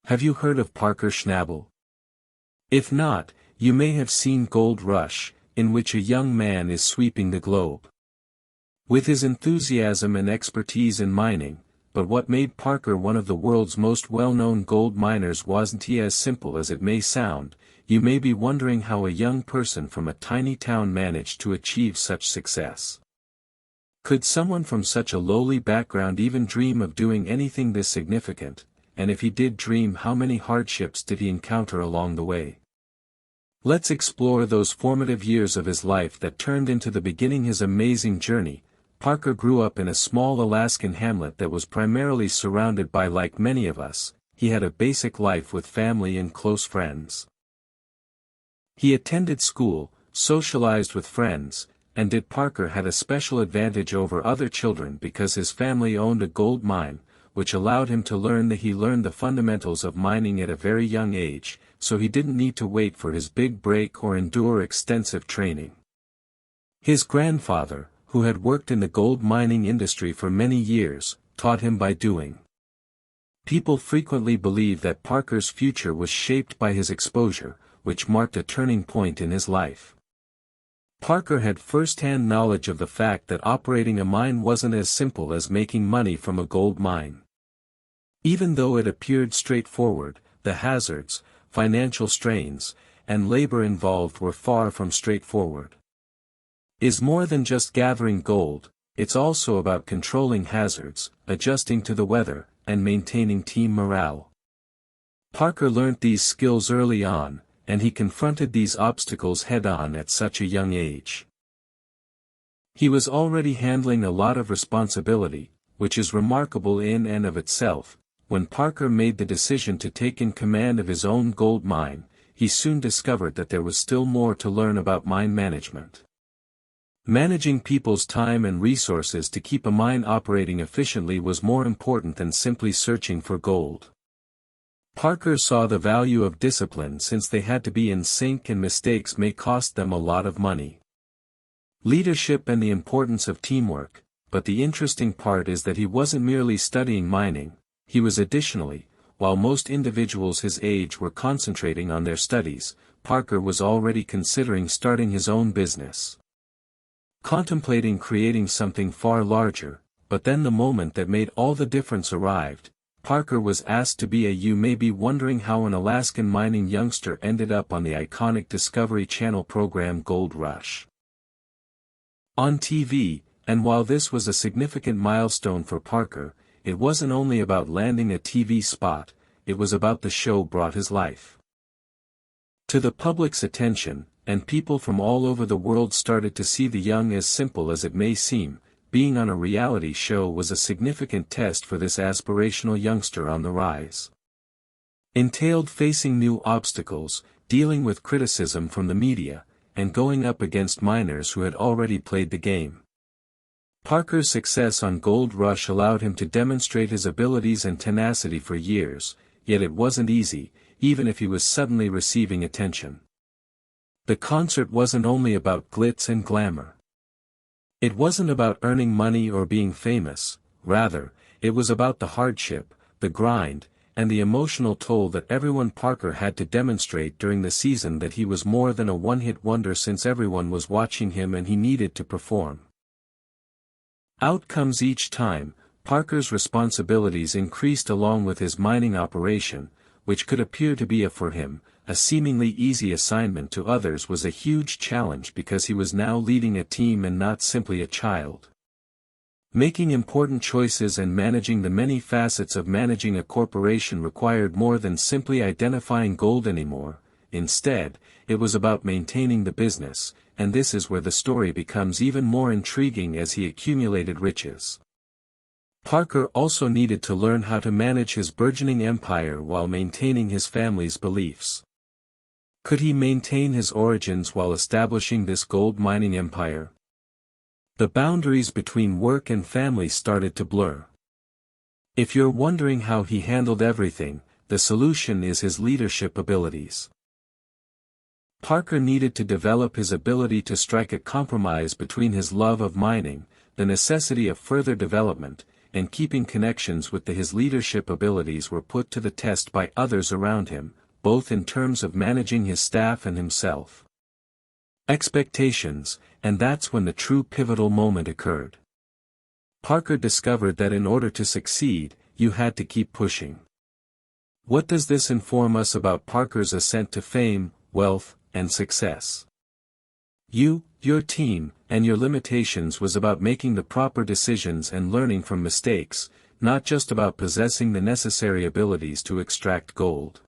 Have you heard of Parker Schnabel? If not, you may have seen Gold Rush, in which a young man is sweeping the globe. With his enthusiasm and expertise in mining, but what made Parker one of the world's most well-known gold miners wasn't as simple as it may sound. You may be wondering how a young person from a tiny town managed to achieve such success. Could someone from such a lowly background even dream of doing anything this significant, and if he did dream, how many hardships did he encounter along the way? Let's explore those formative years of his life that turned into the beginning his amazing journey. Parker grew up in a small Alaskan hamlet that was primarily surrounded by, like many of us, he had a basic life with family and close friends. He attended school, socialized with friends, and Parker had a special advantage over other children because his family owned a gold mine, which allowed him to learn the fundamentals of mining at a very young age, so he didn't need to wait for his big break or endure extensive training. His grandfather, who had worked in the gold mining industry for many years, taught him by doing. People frequently believe that Parker's future was shaped by his exposure, which marked a turning point in his life. Parker had first-hand knowledge of the fact that operating a mine wasn't as simple as making money from a gold mine. Even though it appeared straightforward, the hazards, financial strains, and labor involved were far from straightforward. It's more than just gathering gold, it's also about controlling hazards, adjusting to the weather, and maintaining team morale. Parker learned these skills early on, and he confronted these obstacles head-on at such a young age. He was already handling a lot of responsibility, which is remarkable in and of itself. When Parker made the decision to take in command of his own gold mine, he soon discovered that there was still more to learn about mine management. Managing people's time and resources to keep a mine operating efficiently was more important than simply searching for gold. Parker saw the value of discipline since they had to be in sync and mistakes may cost them a lot of money. Leadership and the importance of teamwork, but the interesting part is that he wasn't merely studying mining, he was additionally, while most individuals his age were concentrating on their studies, Parker was already considering starting his own business. Contemplating creating something far larger, but then the moment that made all the difference arrived. Parker was asked to be a You may be wondering how an Alaskan mining youngster ended up on the iconic Discovery Channel program Gold Rush on TV, and while this was a significant milestone for Parker, it wasn't only about landing a TV spot, it was about the show brought his life to the public's attention, and people from all over the world started to see the young. As simple as it may seem, being on a reality show was a significant test for this aspirational youngster on the rise. Entailed facing new obstacles, dealing with criticism from the media, and going up against miners who had already played the game. Parker's success on Gold Rush allowed him to demonstrate his abilities and tenacity for years, yet it wasn't easy, even if he was suddenly receiving attention. The concert wasn't only about glitz and glamour. It wasn't about earning money or being famous, rather, it was about the hardship, the grind, and the emotional toll that everyone. Parker had to demonstrate during the season that he was more than a one-hit wonder since everyone was watching him and he needed to perform. Outcomes each time, Parker's responsibilities increased along with his mining operation, which could appear to be for him, a seemingly easy assignment to others was a huge challenge because he was now leading a team and not simply a child. Making important choices and managing the many facets of managing a corporation required more than simply identifying gold anymore. Instead, it was about maintaining the business, and this is where the story becomes even more intriguing as he accumulated riches. Parker also needed to learn how to manage his burgeoning empire while maintaining his family's beliefs. Could he maintain his origins while establishing this gold mining empire? The boundaries between work and family started to blur. If you're wondering how he handled everything, the solution is his leadership abilities. Parker needed to develop his ability to strike a compromise between his love of mining, the necessity of further development, and keeping connections with his leadership abilities were put to the test by others around him, both in terms of managing his staff and himself. Expectations, and that's when the true pivotal moment occurred. Parker discovered that in order to succeed, you had to keep pushing. What does this inform us about Parker's ascent to fame, wealth, and success? You, your team, and your limitations was about making the proper decisions and learning from mistakes, not just about possessing the necessary abilities to extract gold.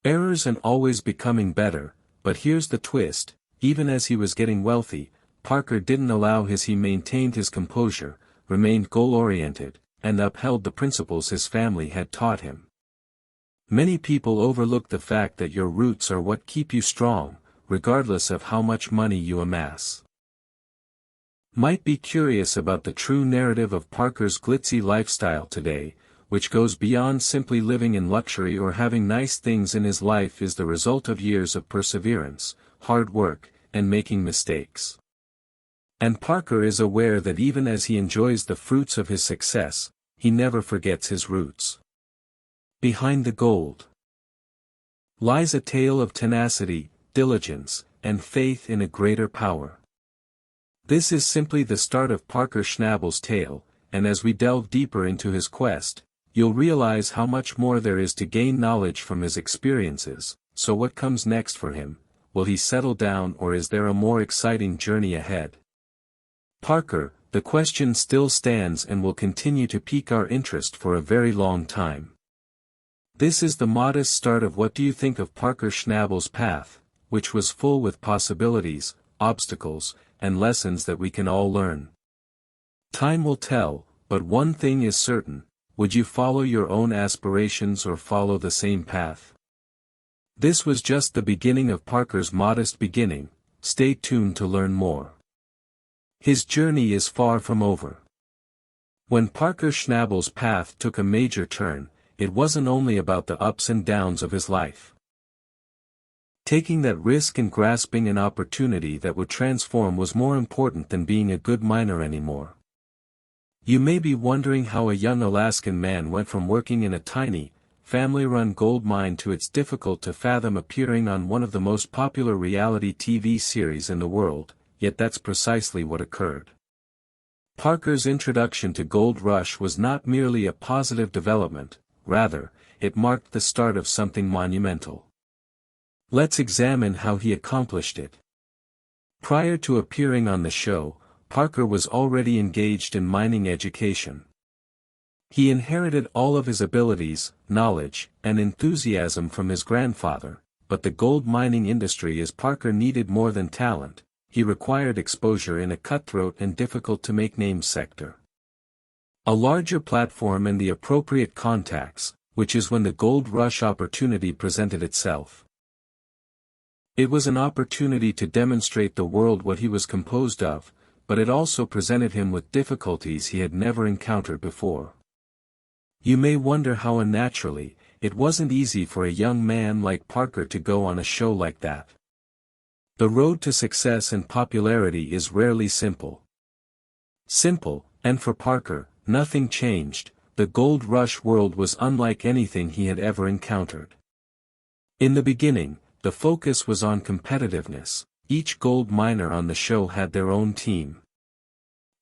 Errors and always becoming better, but here's the twist, even as he was getting wealthy, Parker didn't allow he maintained his composure, remained goal-oriented, and upheld the principles his family had taught him. Many people overlook the fact that your roots are what keep you strong, regardless of how much money you amass. Might be curious about the true narrative of Parker's glitzy lifestyle today, which goes beyond simply living in luxury or having nice things in his life is the result of years of perseverance, hard work, and making mistakes. And Parker is aware that even as he enjoys the fruits of his success, he never forgets his roots. Behind the gold lies a tale of tenacity, diligence, and faith in a greater power. This is simply the start of Parker Schnabel's tale, and as we delve deeper into his quest, you'll realize how much more there is to gain knowledge from his experiences. So what comes next for him? Will he settle down, or is there a more exciting journey ahead? Parker, the question still stands and will continue to pique our interest for a very long time. This is the modest start of What Do You Think of Parker Schnabel's path, which was full with possibilities, obstacles, and lessons that we can all learn. Time will tell, but one thing is certain: would you follow your own aspirations or follow the same path? This was just the beginning of Parker's modest beginning. Stay tuned to learn more. His journey is far from over. When Parker Schnabel's path took a major turn, it wasn't only about the ups and downs of his life. Taking that risk and grasping an opportunity that would transform was more important than being a good miner anymore. You may be wondering how a young Alaskan man went from working in a tiny, family-run gold mine to it's difficult to fathom appearing on one of the most popular reality TV series in the world, yet that's precisely what occurred. Parker's introduction to Gold Rush was not merely a positive development, rather, it marked the start of something monumental. Let's examine how he accomplished it. Prior to appearing on the show, Parker was already engaged in mining education. He inherited all of his abilities, knowledge, and enthusiasm from his grandfather, but the gold mining industry as Parker needed more than talent, he required exposure in a cutthroat and difficult-to-make name sector. A larger platform and the appropriate contacts, which is when the Gold Rush opportunity presented itself. It was an opportunity to demonstrate the world what he was composed of, but it also presented him with difficulties he had never encountered before. You may wonder how unnaturally, it wasn't easy for a young man like Parker to go on a show like that. The road to success and popularity is rarely simple. And for Parker, nothing changed. The Gold Rush world was unlike anything he had ever encountered. In the beginning, the focus was on competitiveness. Each gold miner on the show had their own team,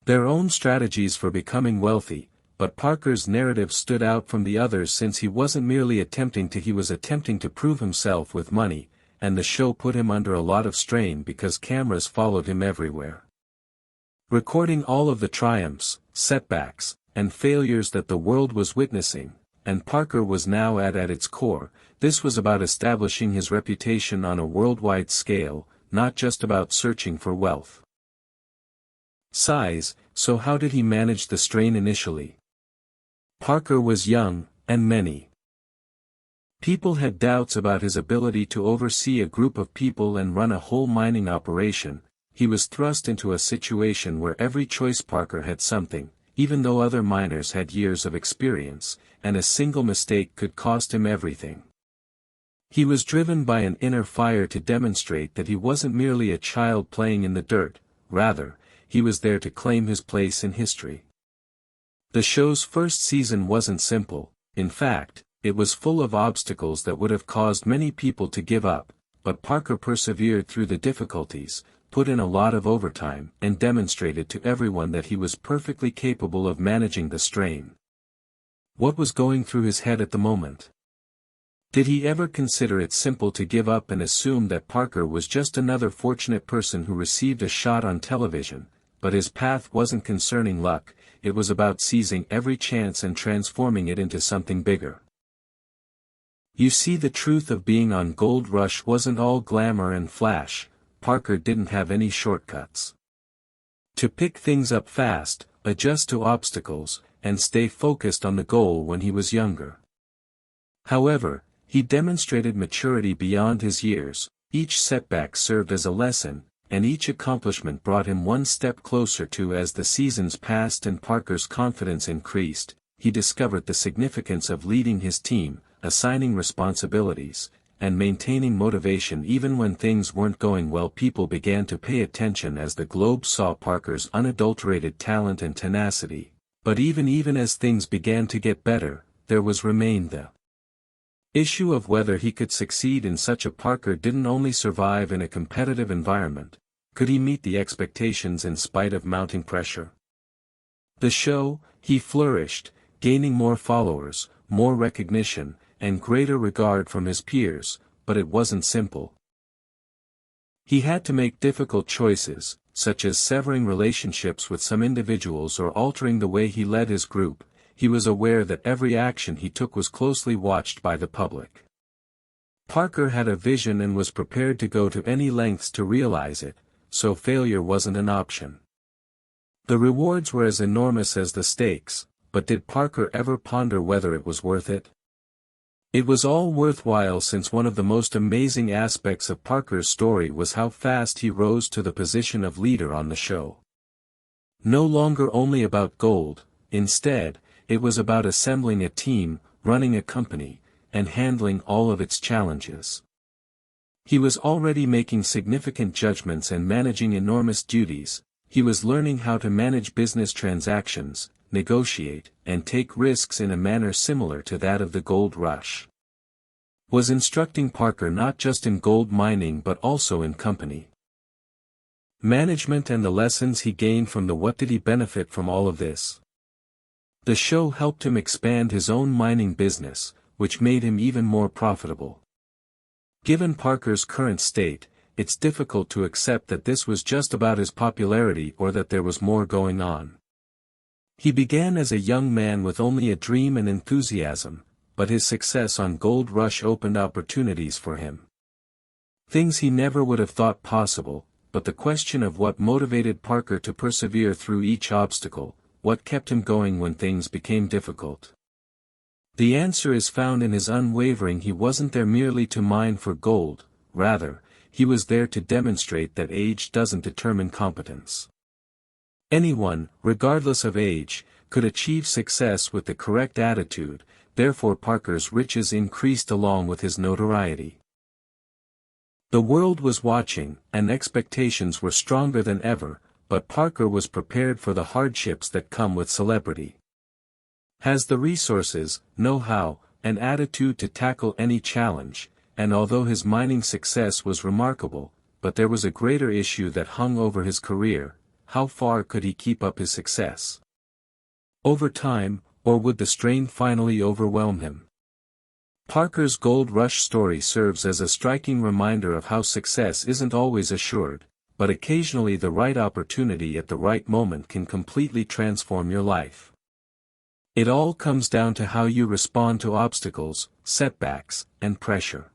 their own strategies for becoming wealthy, but Parker's narrative stood out from the others since he wasn't merely attempting to prove himself with money, and the show put him under a lot of strain because cameras followed him everywhere, recording all of the triumphs, setbacks, and failures that the world was witnessing. And Parker was now at its core. This was about establishing his reputation on a worldwide scale, not just about searching for wealth. So how did he manage the strain initially? Parker was young, and many people had doubts about his ability to oversee a group of people and run a whole mining operation. He was thrust into a situation where every choice Parker had something, even though other miners had years of experience, and a single mistake could cost him everything. He was driven by an inner fire to demonstrate that he wasn't merely a child playing in the dirt, rather, he was there to claim his place in history. The show's first season wasn't simple. In fact, it was full of obstacles that would have caused many people to give up, but Parker persevered through the difficulties, put in a lot of overtime, and demonstrated to everyone that he was perfectly capable of managing the strain. What was going through his head at the moment? Did he ever consider it simple to give up and assume that Parker was just another fortunate person who received a shot on television? But his path wasn't concerning luck, it was about seizing every chance and transforming it into something bigger. You see, the truth of being on Gold Rush wasn't all glamour and flash. Parker didn't have any shortcuts. To pick things up fast, adjust to obstacles, and stay focused on the goal when he was younger. However, he demonstrated maturity beyond his years. Each setback served as a lesson, and each accomplishment brought him one step closer to. As the seasons passed and Parker's confidence increased, he discovered the significance of leading his team, assigning responsibilities, and maintaining motivation even when things weren't going well. People began to pay attention as the globe saw Parker's unadulterated talent and tenacity. But even as things began to get better, there remained the issue of whether he could succeed in such a. Parker didn't only survive in a competitive environment, could he meet the expectations in spite of mounting pressure? The show, he flourished, gaining more followers, more recognition, and greater regard from his peers, but it wasn't simple. He had to make difficult choices, such as severing relationships with some individuals or altering the way he led his group. He was aware that every action he took was closely watched by the public. Parker had a vision and was prepared to go to any lengths to realize it, so failure wasn't an option. The rewards were as enormous as the stakes, but did Parker ever ponder whether it was worth it? It was all worthwhile, since one of the most amazing aspects of Parker's story was how fast he rose to the position of leader on the show. No longer only about gold, instead, it was about assembling a team, running a company, and handling all of its challenges. He was already making significant judgments and managing enormous duties. He was learning how to manage business transactions, negotiate, and take risks in a manner similar to that of the gold rush. Was instructing Parker not just in gold mining but also in company management and the lessons he gained from the. What did he benefit from all of this? The show helped him expand his own mining business, which made him even more profitable. Given Parker's current state, it's difficult to accept that this was just about his popularity or that there was more going on. He began as a young man with only a dream and enthusiasm, but his success on Gold Rush opened opportunities for him. Things he never would have thought possible, but the question of what motivated Parker to persevere through each obstacle, what kept him going when things became difficult? The answer is found in his unwavering. He wasn't there merely to mine for gold, rather, he was there to demonstrate that age doesn't determine competence. Anyone, regardless of age, could achieve success with the correct attitude. Therefore Parker's riches increased along with his notoriety. The world was watching, and expectations were stronger than ever, but Parker was prepared for the hardships that come with celebrity. Has the resources, know-how, and attitude to tackle any challenge, and although his mining success was remarkable, but there was a greater issue that hung over his career: how far could he keep up his success? Over time, or would the strain finally overwhelm him? Parker's Gold Rush story serves as a striking reminder of how success isn't always assured, but occasionally the right opportunity at the right moment can completely transform your life. It all comes down to how you respond to obstacles, setbacks, and pressure.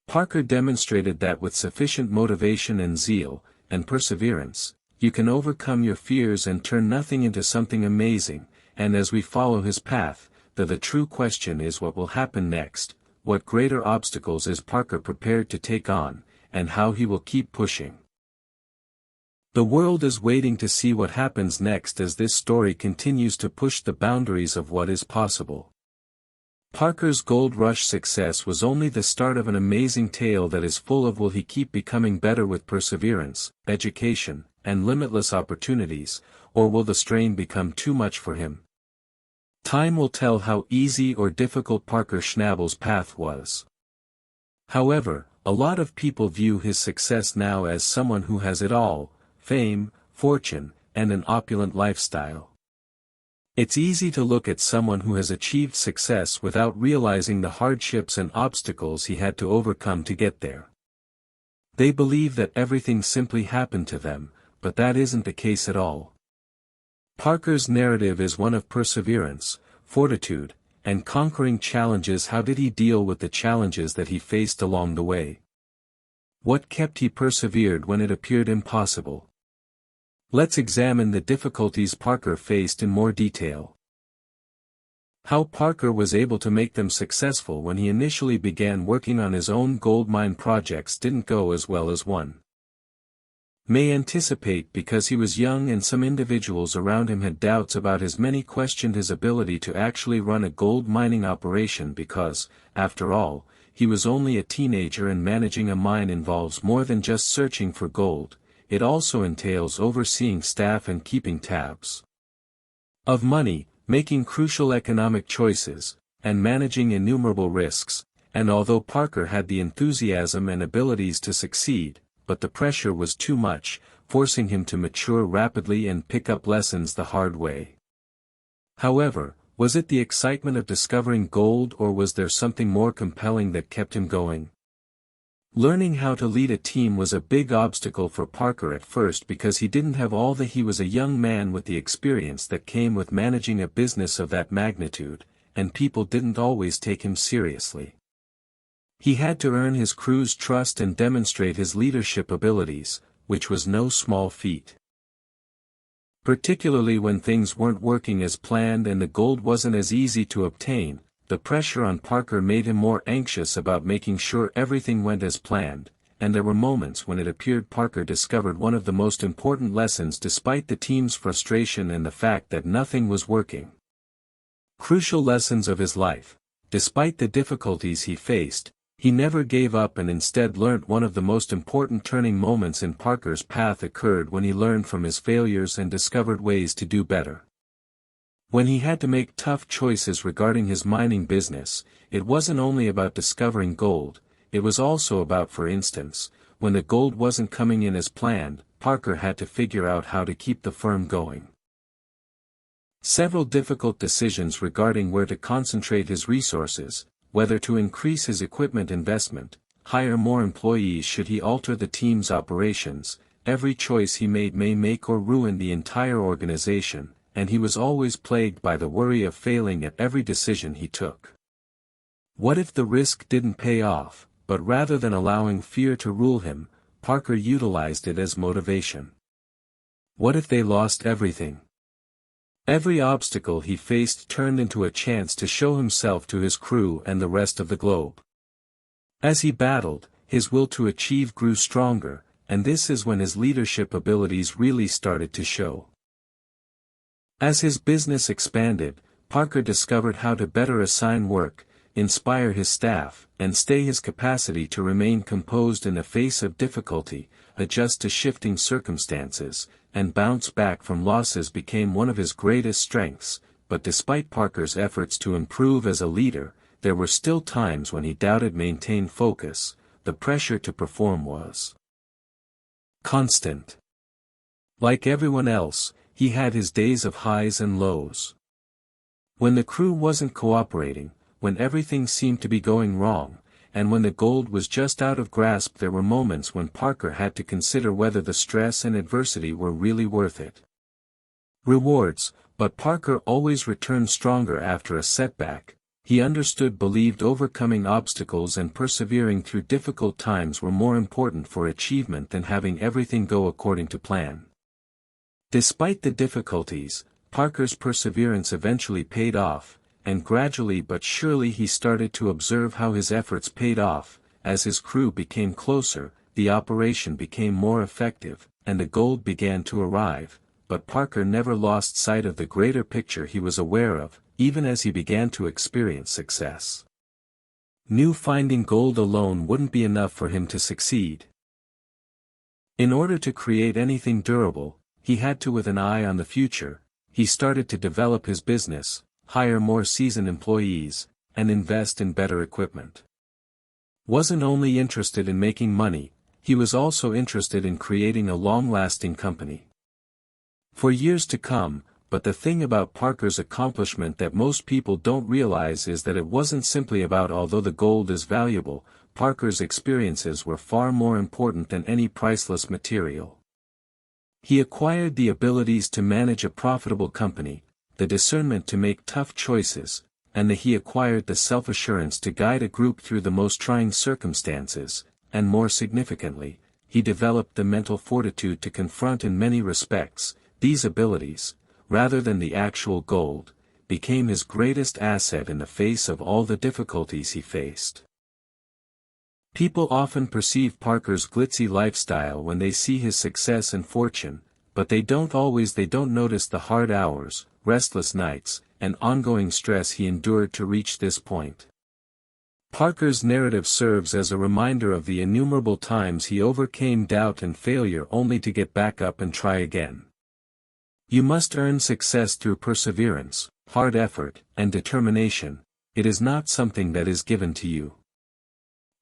Parker demonstrated that with sufficient motivation and zeal, and perseverance, you can overcome your fears and turn nothing into something amazing. And as we follow his path, the true question is, what will happen next? What greater obstacles is Parker prepared to take on, and how he will keep pushing? The world is waiting to see what happens next as this story continues to push the boundaries of what is possible. Parker's Gold Rush success was only the start of an amazing tale that is full of. Will he keep becoming better with perseverance, education, and limitless opportunities, or will the strain become too much for him? Time will tell how easy or difficult Parker Schnabel's path was. However, a lot of people view his success now as someone who has it all: fame, fortune, and an opulent lifestyle. It's easy to look at someone who has achieved success without realizing the hardships and obstacles he had to overcome to get there. They believe that everything simply happened to them, but that isn't the case at all. Parker's narrative is one of perseverance, fortitude, and conquering challenges. How did he deal with the challenges that he faced along the way? What kept he persevered when it appeared impossible? Let's examine the difficulties Parker faced in more detail. How Parker was able to make them successful. When he initially began working on his own gold mine projects didn't go as well as one may anticipate, because he was young and some individuals around him had doubts about his. Many questioned his ability to actually run a gold mining operation because, after all, he was only a teenager, and managing a mine involves more than just searching for gold. It also entails overseeing staff and keeping tabs of money, making crucial economic choices, and managing innumerable risks. And although Parker had the enthusiasm and abilities to succeed, but the pressure was too much, forcing him to mature rapidly and pick up lessons the hard way. However, was it the excitement of discovering gold, or was there something more compelling that kept him going? Learning how to lead a team was a big obstacle for Parker at first, because he didn't have all the. He was a young man with the experience that came with managing a business of that magnitude, and people didn't always take him seriously. He had to earn his crew's trust and demonstrate his leadership abilities, which was no small feat. Particularly when things weren't working as planned and the gold wasn't as easy to obtain, the pressure on Parker made him more anxious about making sure everything went as planned, and there were moments when it appeared Parker discovered one of the most important lessons despite the team's frustration and the fact that nothing was working. Crucial lessons of his life. Despite the difficulties he faced, he never gave up and instead learnt. One of the most important turning moments in Parker's path occurred when he learned from his failures and discovered ways to do better. When he had to make tough choices regarding his mining business, it wasn't only about discovering gold, it was also about, for instance, when the gold wasn't coming in as planned, Parker had to figure out how to keep the firm going. Several difficult decisions regarding where to concentrate his resources, whether to increase his equipment investment, hire more employees, should he alter the team's operations. Every choice he made may make or ruin the entire organization, and he was always plagued by the worry of failing at every decision he took. What if the risk didn't pay off? But rather than allowing fear to rule him, Parker utilized it as motivation. What if they lost everything? Every obstacle he faced turned into a chance to show himself to his crew and the rest of the globe. As he battled, his will to achieve grew stronger, and this is when his leadership abilities really started to show. As his business expanded, Parker discovered how to better assign work, inspire his staff, and stay his capacity to remain composed in the face of difficulty, adjust to shifting circumstances, and bounce back from losses became one of his greatest strengths. But despite Parker's efforts to improve as a leader, there were still times when he doubted maintaining focus. The pressure to perform was constant. Like everyone else, he had his days of highs and lows. When the crew wasn't cooperating, when everything seemed to be going wrong, and when the gold was just out of grasp, there were moments when Parker had to consider whether the stress and adversity were really worth it. Rewards, but Parker always returned stronger after a setback. He understood, believed overcoming obstacles and persevering through difficult times were more important for achievement than having everything go according to plan. Despite the difficulties, Parker's perseverance eventually paid off, and gradually but surely he started to observe how his efforts paid off. As his crew became closer, the operation became more effective, and the gold began to arrive, but Parker never lost sight of the greater picture he was aware of, even as he began to experience success. Finding gold alone wouldn't be enough for him to succeed. In order to create anything durable, he had to, with an eye on the future, he started to develop his business, hire more seasoned employees, and invest in better equipment. Wasn't only interested in making money, he was also interested in creating a long-lasting company. For years to come, but the thing about Parker's accomplishment that most people don't realize is that it wasn't simply about although the gold is valuable, Parker's experiences were far more important than any priceless material. He acquired the abilities to manage a profitable company, the discernment to make tough choices, and he acquired the self-assurance to guide a group through the most trying circumstances, and more significantly, he developed the mental fortitude to confront in many respects. These abilities, rather than the actual gold, became his greatest asset in the face of all the difficulties he faced. People often perceive Parker's glitzy lifestyle when they see his success and fortune, but they don't notice the hard hours, restless nights, and ongoing stress he endured to reach this point. Parker's narrative serves as a reminder of the innumerable times he overcame doubt and failure only to get back up and try again. You must earn success through perseverance, hard effort, and determination. It is not something that is given to you.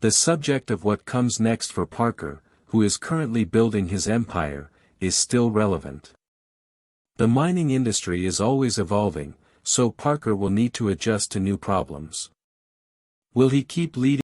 The subject of what comes next for Parker, who is currently building his empire, is still relevant. The mining industry is always evolving, so Parker will need to adjust to new problems. Will he keep leading